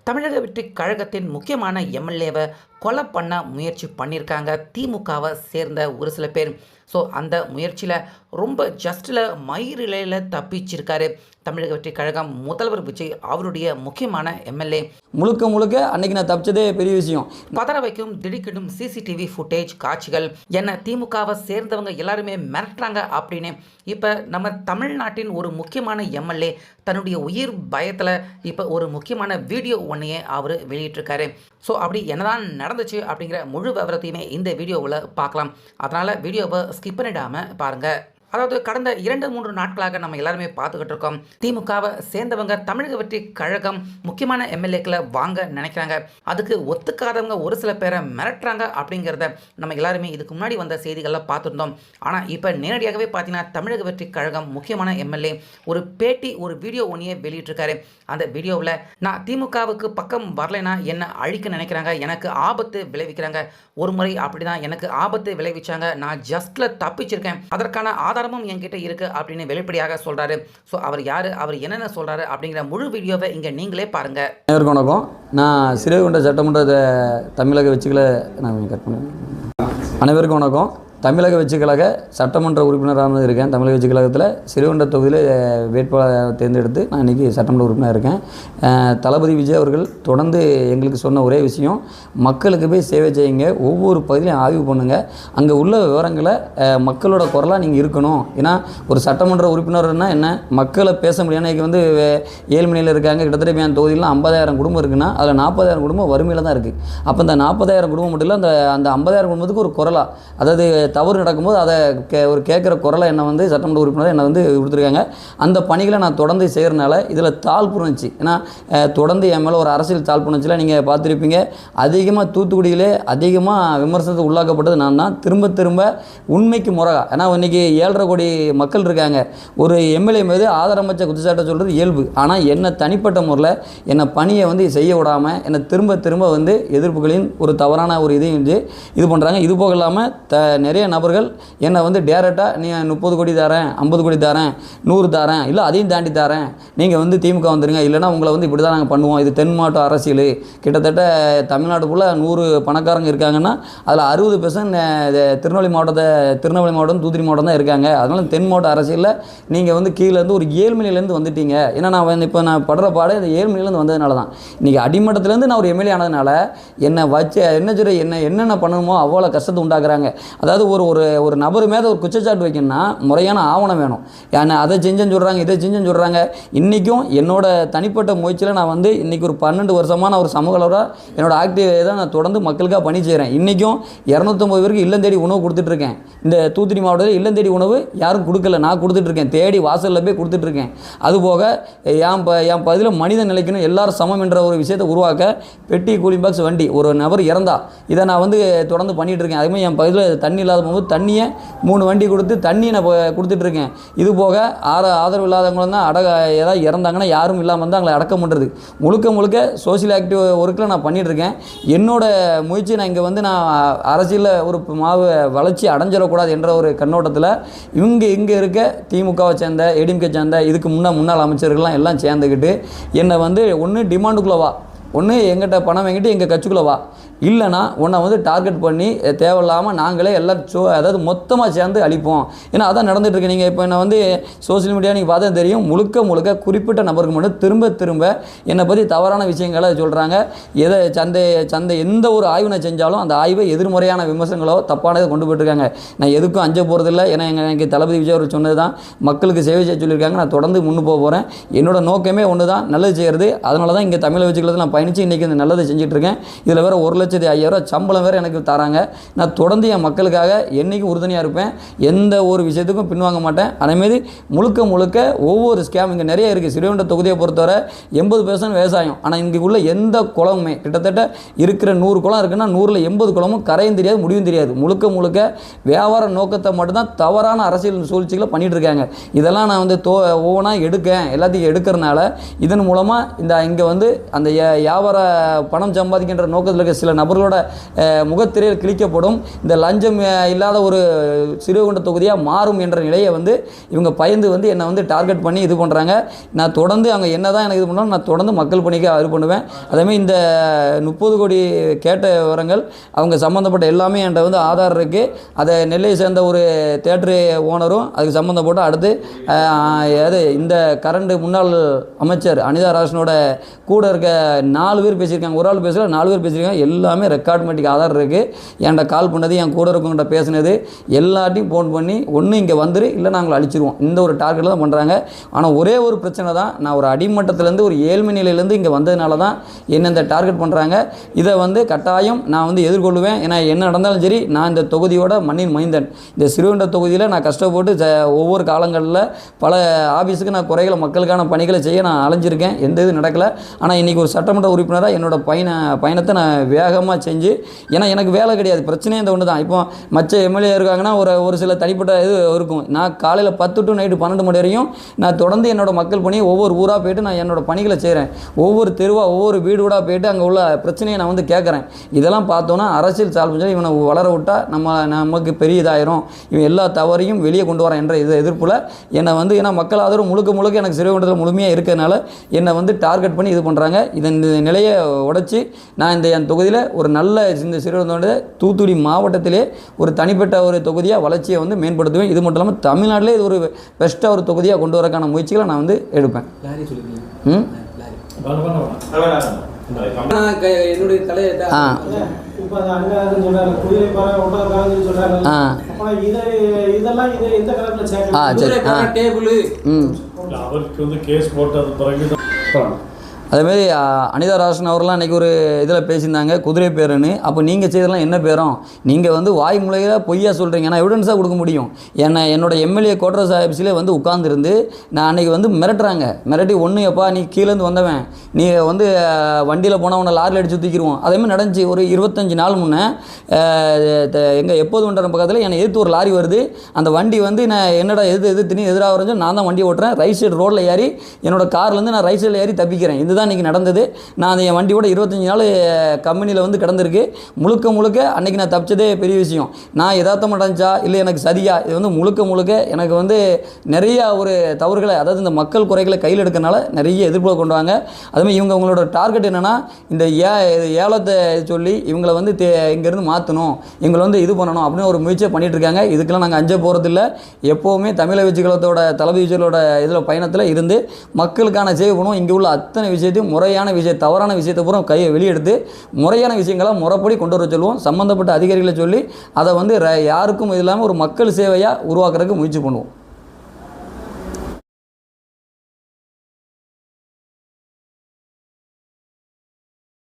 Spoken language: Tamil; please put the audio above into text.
தமிழக வெற்றிக் கழகத்தின் முக்கியமான எம்எல்ஏவை கொலை பண்ண முயற்சி பண்ணியிருக்காங்க திமுகவை சேர்ந்த ஒரு சில பேர். ஸோ அந்த முயற்சியில் ரொம்ப ஜஸ்ட்டில் மயிரிழையில் தப்பிச்சிருக்காரு தமிழக வெற்றிக் கழகம் முதல்வர் விஜய், அவருடைய முக்கியமான எம்எல்ஏ. முழுக்க அன்னைக்கு நான் தப்பிச்சதே பெரிய விஷயம். பதற வைக்கும் திடுக்கிடும் சிசிடிவி ஃபுட்டேஜ் காட்சிகள் என்ன திமுகவை சேர்ந்தவங்க எல்லாருமே மிரட்டுறாங்க அப்படின்னு இப்போ நம்ம தமிழ்நாட்டின் ஒரு முக்கியமான எம்எல்ஏ தன்னுடைய உயிர் பயத்தில் இப்போ ஒரு முக்கியமான வீடியோ ஒன்றையே அவர் வெளியிட்டிருக்காரு. ஸோ அப்படி என்னதான் நடந்துச்சு அப்படிங்கிற முழு விவரத்தையுமே இந்த வீடியோவில் பார்க்கலாம். அதனால் வீடியோவை ஸ்கிப் பண்ணிடாமல் பாருங்கள். அதாவது கடந்த 2-3 நாட்களாக நம்ம எல்லாருமே பார்த்துக்கிட்டு இருக்கோம், திமுகவை சேர்ந்தவங்க தமிழக வெற்றி கழகம் முக்கியமான எம்எல்ஏக்களை வாங்க நினைக்கிறாங்க, அதுக்கு ஒத்துக்காதவங்க ஒரு சில பேரை மிரட்டுறாங்க அப்படிங்கிறத நம்ம எல்லாருமே இதுக்கு முன்னாடி வந்த செய்திகளில் பார்த்துருந்தோம். ஆனால் இப்போ நேரடியாகவே பார்த்தீங்கன்னா தமிழக வெற்றி கழகம் முக்கியமான எம்எல்ஏ ஒரு பேட்டி, ஒரு வீடியோ ஒன்றையே வெளியிட்டிருக்காரு. அந்த வீடியோவில் நான் திமுகவுக்கு பக்கம் வரலைன்னா என்னை அழிக்க நினைக்கிறாங்க, எனக்கு ஆபத்து விளைவிக்கிறாங்க, ஒரு முறை அப்படி தான் எனக்கு ஆபத்து விளைவிச்சாங்க, நான் ஜஸ்ட்டில் தப்பிச்சிருக்கேன், அதற்கான ஆதாரமும் என்கிட்ட இருக்குது அப்படின்னு வெளிப்படையாக சொல்கிறாரு. ஸோ அவர் யார், அவர் என்னென்ன சொல்கிறாரு அப்படிங்கிற முழு வீடியோவை இங்கே நீங்களே பாருங்கள். அனைவருக்கும் வணக்கம். நான் சிறுவைகுண்ட சட்டமன்ற தமிழக வெற்றிகளை நான் கட் பண்ணேன். அனைவருக்கும் வணக்கம். தமிழக வெற்றி கழக சட்டமன்ற உறுப்பினராக இருக்கேன். தமிழக வெற்றி கழகத்தில் சிறுவைகுண்ட தொகுதியில் வேட்பாளர் தேர்ந்தெடுத்து நான் இன்றைக்கி சட்டமன்ற உறுப்பினராக இருக்கேன். தளபதி விஜய் அவர்கள் தொடர்ந்து எங்களுக்கு சொன்ன ஒரே விஷயம், மக்களுக்கு போய் சேவை செய்யுங்க, ஒவ்வொரு பகுதியிலையும் ஆய்வு பண்ணுங்கள், அங்கே உள்ள விவரங்களை மக்களோட குரலாக நீங்கள் இருக்கணும். ஏன்னா ஒரு சட்டமன்ற உறுப்பினர்னா என்ன, மக்களை பேச முடியும். இன்றைக்கி வந்து ஏழ்மணியில் இருக்காங்க, கிட்டத்தட்ட என் தொகுதியிலாம் 50,000 குடும்பம் இருக்குன்னா அதில் 40,000 குடும்பம் வறுமையில் தான் இருக்குது. அப்போ இந்த 40,000 குடும்பம் மட்டும் இல்லை, அந்த 50,000 குடும்பத்துக்கு ஒரு குரலாக, அதாவது தவறு நடக்கும்போது அதை ஒரு கேட்குற குரலை என்னை வந்து சட்டமன்ற உறுப்பினர் என்னை வந்து கொடுத்துருக்காங்க. அந்த பணிகளை நான் தொடர்ந்து செய்கிறனால இதில் தாழ்ப்புணர்ச்சி, ஏன்னா தொடர்ந்து என் மேலே ஒரு அரசியல் தாழ்ப்புணர்ச்சியில் நீங்கள் பார்த்துருப்பீங்க. அதிகமாக தூத்துக்குடியிலே அதிகமாக விமர்சனத்துக்கு உள்ளாக்கப்பட்டது நான் தான். திரும்ப உண்மைக்கு முறகா, ஏன்னா இன்றைக்கி 7.5 கோடி மக்கள் இருக்காங்க. ஒரு எம்எல்ஏ மீது ஆதாரமற்ற குற்றச்சாட்டை சொல்கிறது இயல்பு. ஆனால் என்னை தனிப்பட்ட முறையில் என்னை பணியை வந்து செய்ய விடாமல் என்னை திரும்ப வந்து எதிர்ப்புகளின் ஒரு தவறான ஒரு இதையும் வந்து இது பண்ணுறாங்க. இது போக இல்லாமல் நிறைய நபர்கள் என்னை வந்து டேரெக்டாக நீ 30 கோடி தரேன், 50 கோடி தரேன், 100 தரேன், இல்லை அதையும் தாண்டி தரேன், நீங்கள் வந்து திமுக வந்துடுங்க, இல்லைனா உங்களை வந்து இப்படி தான் நாங்கள் பண்ணுவோம், இது தென் மாவட்ட அரசியல், கிட்டத்தட்ட தமிழ்நாடு ஃபுல்லாக 100 பணக்காரங்க இருக்காங்கன்னா அதில் 60% திருநெல்வேலி மாவட்டம் தூத்துக்குடி மாவட்டம் தான் இருக்காங்க. அதனால் தென் மாவட்ட அரசியலில் நீங்கள் வந்து கீழேருந்து ஒரு ஏழ்மணிலேருந்து வந்துட்டீங்க. ஏன்னா நான் இப்போ நான் படுற பாடு இந்த ஏழ்மணிலேருந்து வந்ததுனால தான். இன்றைக்கி அடிமட்டத்துலேருந்து நான் ஒரு எம்எல்ஏ ஆனதுனால என்னை வச்சு என்னென்ன பண்ணணுமோ அவ்வளோ கஷ்டத்தை உண்டாக்குறாங்க. அதாவது ஒரு நபர் மேலே ஒரு குற்றச்சாட்டு வைக்கணும்னா முறையான ஆவணம் வேணும். ஏன்னா அதை செஞ்சேன்னு சொல்கிறாங்க, இதை செஞ்சேன்னு சொல்கிறாங்க. இன்றைக்கும் என்னோட தனிப்பட்ட முயற்சியில் நான் வந்து இன்றைக்கி ஒரு 12 வருஷமாக நான் ஒரு சமூகலோட என்னோடய ஆக்டிவிட்டியை தான் நான் தொடர்ந்து மக்களுக்காக பணி செய்கிறேன். இன்றைக்கும் 250 பேருக்கு இல்லம் தேடி உணவு கொடுத்துட்ருக்கேன். இந்த தூத்துக்குடி மாவட்டத்தில் இல்லம் தேடி உணவு யாரும் கொடுக்கல, நான் கொடுத்துட்ருக்கேன். தேடி வாசலில் போய் கொடுத்துட்ருக்கேன். அதுபோக என் பதில் மனிதன் நிலைக்கணும், எல்லாரும் சமம் என்ற ஒரு விஷயத்தை உருவாக்க பெட்டி கூலிங் பாக்ஸ் வண்டி, ஒரு நபர் இறந்தா இதை நான் வந்து தொடர்ந்து பண்ணிகிட்டு இருக்கேன். அதுமாதிரி என் பதில் தண்ணி இல்லாத போகும்போது தண்ணியை 3 வண்டி கொடுத்து தண்ணியை நான் கொடுத்துட்ருக்கேன். இது போக ஆதரவு இல்லாதவங்களும் தான் ஏதாவது இறந்தாங்கன்னா யாரும் இல்லாமல் வந்து அவங்களை அடக்கம் பண்ணுறது, முழுக்க சோசியல் ஆக்டிவ் ஒர்க்கில் நான் பண்ணிகிட்ருக்கேன். என்னோட முயற்சி நான் இங்கே வந்து நான் அரசியலில் ஒரு வளர்ச்சி அடைஞ்சிடக்கூடாது என்ற ஒரு கண்ணோட்டத்தில் இங்கே இருக்க திமுகவை சேர்ந்த ஏடிஎம்கே சேர்ந்த இதுக்கு முன்னாள் அமைச்சர்கள்லாம் எல்லாம் சேர்ந்துக்கிட்டு என்னை வந்து ஒன்று டிமாண்டுக்குள்ளே வா, ஒன்று எங்கிட்ட பணம் வாங்கிட்டு எங்கள் கட்சிக்குள்ளே வா, இல்லைனா உன்னை வந்து டார்கெட் பண்ணி தேவையில்லாமல் நாங்களே எல்லாம் அதாவது மொத்தமாக சேர்ந்து அழிப்போம். ஏன்னா அதான் நடந்துகிட்ருக்கு. நீங்கள் இப்போ என்னை வந்து சோசியல் மீடியா நீங்கள் பார்த்தா தெரியும், முழுக்க குறிப்பிட்ட நபருக்கு மட்டும் திரும்ப என்னை பற்றி தவறான விஷயங்களை சொல்கிறாங்க. சந்தை எந்த ஒரு ஆய்வு நான் செஞ்சாலும் அந்த ஆய்வை எதிர்மறையான விமர்சனங்களோ தப்பானதை கொண்டு போயிட்டுருக்காங்க. நான் எதுக்கும் அஞ்ச போகிறதில்ல. ஏன்னா எனக்கு தளபதி விஜய் அவர் சொன்னது தான், மக்களுக்கு சேவை செய்ய சொல்லியிருக்காங்க. நான் தொடர்ந்து முன்னு போகிறேன். என்னோட நோக்கமே ஒன்று தான், நல்லது செய்கிறது. அதனால தான் இங்கே தமிழக வெற்றிகளை நான் பயணித்து இன்றைக்கி இந்த நல்லதை செஞ்சிட்ருக்கேன். இதில் வேறு 1,05,000 சம்பளம் வேறு எனக்கு தராங்க. நான் தொடர்ந்து என் மக்களுக்காக என்றைக்கும் உறுதுணையாக இருப்பேன். எந்த ஒரு விஷயத்துக்கும் பின்வாங்க மாட்டேன். அதேமாரி முழுக்க ஒவ்வொரு ஸ்கேம் இங்கே நிறைய இருக்குது. சிறுவைகுண்ட தொகுதியை பொறுத்தவரை 80% விவசாயம். ஆனால் இங்கே உள்ள எந்த குளமுமே கிட்டத்தட்ட இருக்கிற 100 குளம் இருக்குன்னா 100ல் 80 குளமும் கரையும் தெரியாது, முடிவும் தெரியாது. முழுக்க வியாபார நோக்கத்தை மட்டும்தான் தவறான அரசியல் சூழ்ச்சிகளை பண்ணிகிட்டு இருக்காங்க. இதெல்லாம் நான் வந்து ஒவ்வொன்றா எல்லாத்தையும் எடுக்கிறனால இதன் மூலமாக இங்கே வந்து அந்த வியாபார பணம் சம்பாதிக்கின்ற நோக்கத்தில் இருக்க சில நபர்களோட முகத்திரையில் கிழிக்கப்படும். இந்த லஞ்சம் இல்லாத ஒரு ஸ்ரீவைகுண்ட தொகுதியாக மாறும் என்ற நிலையை வந்து இவங்க பயந்து வந்து என்னை வந்து டார்கெட் பண்ணி இது பண்ணுறாங்க. நான் தொடர்ந்து அங்கே என்ன தான் எனக்கு இது பண்ணாலும் நான் தொடர்ந்து மக்கள் பணிக்கு இது பண்ணுவேன். அதேமாதிரி இந்த 30 கோடி கேட்ட விவரங்கள் அவங்க சம்மந்தப்பட்ட எல்லாமே என்கிட்ட வந்து ஆதார் இருக்குது. அதை நெல்லையை சேர்ந்த ஒரு தேட்டரு ஓனரும் அதுக்கு சம்மந்தப்பட்டு அடுத்து இந்த கரண்ட் முன்னாள் அமைச்சர் அனிதா ராஜனோட கூட இருக்க 4 பேர் பேசியிருக்காங்க. ஒரு ஆள் பேசல, 4 பேர் பேசியிருக்காங்க. எல்லாமே ரெக்கார்ட்மெட்டிக் ஆதார் இருக்குது. என்கிட்ட கால் பண்ணது, என் கூட இருக்கவங்கிட்ட பேசினது எல்லாத்தையும் ஃபோன் பண்ணி ஒன்று இங்கே வந்துரு, இல்லை நாங்கள் அழிச்சிருவோம், இந்த ஒரு டார்கெட்டில் தான் பண்ணுறாங்க. ஆனால் ஒரே ஒரு பிரச்சனை தான், நான் ஒரு அடிமட்டத்திலேருந்து ஒரு ஏழ்மை நிலையிலேருந்து இங்கே வந்ததுனால தான் என்ன இந்த டார்கெட் பண்ணுறாங்க. இதை வந்து கட்டாயம் நான் வந்து எதிர்கொள்வேன். ஏன்னா என்ன நடந்தாலும் சரி, நான் இந்த தொகுதியோட மண்ணின் மைந்தன். இந்த ஸ்ரீவைகுண்ட தொகுதியில் நான் கஷ்டப்பட்டு ஒவ்வொரு காலங்களில் பல ஆஃபீஸுக்கு நான் குறைகளை மக்களுக்கான பணிகளை செய்ய நான் அலைஞ்சிருக்கேன். எந்த இது நடக்கலை. ஆனால் இன்றைக்கி ஒரு சட்டமன்ற உறுப்பினராக என்னோட பயணத்தை நான் வேகமாக செஞ்சு, ஏன்னா எனக்கு வேலை கிடையாது, பிரச்சனையே இந்த ஒன்று தான். இப்போ மற்ற எம்எல்ஏ இருக்காங்கன்னா ஒரு சில தனிப்பட்ட இது இருக்கும். நான் காலையில் 10 to நைட்டு 12 மணி வரையும் நான் தொடர்ந்து என்னோட மக்கள் பணி ஒவ்வொரு ஊராக போய்ட்டு நான் என்னோட பணிகளை செய்கிறேன். ஒவ்வொரு தெருவாக ஒவ்வொரு வீடு வீடாக போய்ட்டு அங்கே உள்ள பிரச்சனையை நான் வந்து கேட்குறேன். இதெல்லாம் பார்த்தோன்னா அரசியல் சால்வ் சொல்லி இவனை வளர விட்டால் நமக்கு பெரிய இதாயிரும், இவன் எல்லா தவறையும் வெளியே கொண்டு வரான் என்ற இது எதிர்ப்பில் என்னை வந்து, ஏன்னா மக்கள் ஆதரவு முழுக்க எனக்கு ஸ்ரீவைகுண்டத்தில் முழுமையாக இருக்கிறதுனால என்னை வந்து டார்கெட் பண்ணி இது பண்ணுறாங்க. இதன் நிலையை உடைச்சி நான் என் தொகுதியில் ஒரு நல்ல இந்த ஸ்ரீவைகுண்டத்தோட தூத்துக்குடி மாவட்டத்திலே ஒரு தனிப்பட்ட ஒரு தொகுதியாக வளர்ச்சியை வந்து மேம்படுத்துவேன். இது மட்டும் இல்லாமல் தமிழ்நாட்டிலே இது ஒரு பெஸ்ட்டாக ஒரு தொகுதியாக கொண்டு வரக்கான முயற்சிகளை நான் வந்து எடுப்பேன். என்னுடைய தலையை அதேமாரி அனிதா ராஜன் அவர்லாம் இன்றைக்கி ஒரு இதில் பேசியிருந்தாங்க, குதிரை பேருன்னு. அப்போ நீங்கள் செய்ததெல்லாம் என்ன பேரும்? நீங்கள் வந்து வாய் முறையில் பொய்யா சொல்கிறீங்க. நான் எவிடன்ஸாக கொடுக்க முடியும். என்னோட எம்எல்ஏ கோட்ரஸ் ஆஃபீஸில் வந்து உட்காந்துருந்து நான் அன்றைக்கி வந்து மிரட்டி ஒன்று எப்பா நீ கீழேருந்து வந்தவன், நீ வந்து வண்டியில் போனால் உன்னை லாரியில் அடித்து தூக்கிடுவோம். அதேமாதிரி நடந்துச்சு. ஒரு 25 நாள் முன்னே எங்கள் எப்போது ஒன்றரை பக்கத்தில் என்னை எதிர்த்து ஒரு லாரி வருது. அந்த வண்டி வந்து நான் என்னடா எதிர்த்து எதிராக வரைஞ்சோம், நான் தான் வண்டி ஓட்டுறேன். ரைட் சைடு ரோட்டில் ஏறி என்னோட கார்லேருந்து நான் ரைட் சைடில் ஏறி தப்பிக்கிறேன். இதுதான் இன்றைக்கி நடந்தது. நான் என் வண்டியோட 25 நாள் கம்பெனியில் வந்து கிடந்திருக்கு. முழுக்க அன்றைக்கி நான் தப்பிச்சதே பெரிய விஷயம். நான் யதார்த்தமாக நடந்துச்சா இல்லை எனக்கு சரியா, இது வந்து முழுக்க எனக்கு வந்து நிறையா ஒரு தவறுகளை, அதாவது இந்த மக்கள் குறைகளை கையில் எடுக்கிறனால நிறைய எதிர்ப்பு கொண்டு வாங்க. அதுமாதிரி இவங்களோட டார்கெட் என்னென்னா, இந்த ஏலத்தை சொல்லி இவங்களை வந்து இங்கேருந்து மாற்றணும், இவங்களை வந்து இது பண்ணணும் அப்படின்னு ஒரு முயற்சியை பண்ணிகிட்டு இருக்காங்க. இதுக்கெல்லாம் நாங்கள் அஞ்ச போகிறதில்ல. எப்போவுமே தமிழக வெற்றிகளத்தோட தளபதி விஜயோட இதில் பயணத்தில் இருந்து மக்களுக்கான சேவை பண்ணுவோம். இங்கே உள்ள அத்தனை விஷயத்தையும் முறையான தவறான விஷயத்தை பூரா கையை வெளியெடுத்து முறையான விஷயங்களை முறைப்படி கொண்டு வர சொல்லுவோம். சம்மந்தப்பட்ட அதிகாரிகளை சொல்லி அதை வந்து யாருக்கும் இல்லாமல் ஒரு மக்கள் சேவையாக உருவாக்குறதுக்கு முயற்சி பண்ணுவோம்.